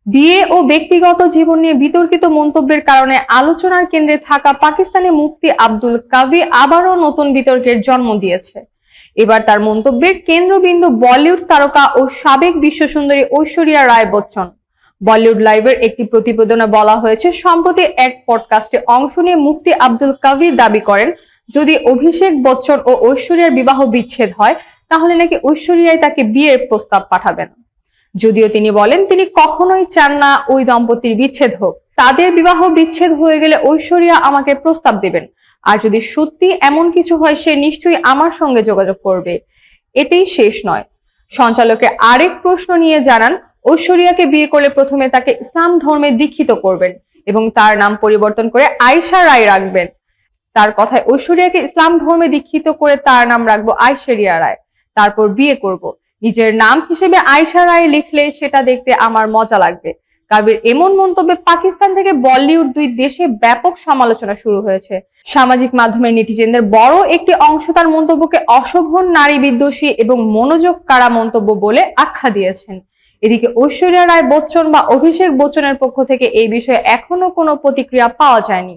বিয়ে ও ব্যক্তিগত জীবন নিয়ে বিতর্কিত মন্তব্যের কারণে আলোচনার কেন্দ্রে থাকা পাকিস্তানি মুফতি আব্দুল কাভি আবারও নতুন বিতর্কের জন্ম দিয়েছে। এবার তার মন্তব্যের কেন্দ্রবিন্দু বলিউড তারকা ও সাবেক বিশ্বসুন্দরী ঐশ্বরিয়া রায় বচ্চন। বলিউড লাইভের একটি প্রতিবেদনে বলা হয়েছে, সম্প্রতি এক পডকাস্টে অংশ নিয়ে মুফতি আব্দুল কাভি দাবি করেন, যদি অভিষেক বচ্চন ও ঐশ্বরিয়ার বিবাহ বিচ্ছেদ হয় তাহলে নাকি ঐশ্বরিয়াই তাকে বিয়ের প্রস্তাব পাঠাবেন। যদিও তিনি বলেন তিনি কখনোই চান না ওই দম্পতির বিচ্ছেদ হোক। তাদের বিবাহ বিচ্ছেদ হয়ে গেলে ঐশ্বরিয়া আমাকে প্রস্তাব দেবেন, আর যদি সত্যি এমন কিছু হয় সে নিশ্চয়ই আমার সঙ্গে যোগাযোগ করবে। এতেই শেষ নয়, সঞ্চালকের আরেক প্রশ্ন নিয়ে জানান, ঐশ্বরিয়াকে বিয়ে করলে প্রথমে তাকে ইসলাম ধর্মে দীক্ষিত করবেন এবং তার নাম পরিবর্তন করে আয়েশা রায় রাখবেন। তার কথায়, ঐশ্বরিয়াকে ইসলাম ধর্মে দীক্ষিত করে তার নাম রাখবো ঐশ্বরিয়া রায়, তারপর বিয়ে করব। নিজের নাম হিসেবে আয়েশা রায় লিখলে সেটা দেখতে আমার মজা লাগবে। কাবির এমন মন্তব্যে পাকিস্তান থেকে বলিউড দুই দেশে ব্যাপক সমালোচনা শুরু হয়েছে। সামাজিক মাধ্যমে নেটিজেনদের বড় একটি অংশ তার মন্তব্যকে অশোভন, নারী বিদ্বেষী এবং মনোযোগ কাড়া মন্তব্য বলে আখ্যা দিয়েছেন। এদিকে ঐশ্বরিয়া রায় বচ্চন বা অভিষেক বচ্চনের পক্ষ থেকে এই বিষয়ে এখনো কোনো প্রতিক্রিয়া পাওয়া যায়নি।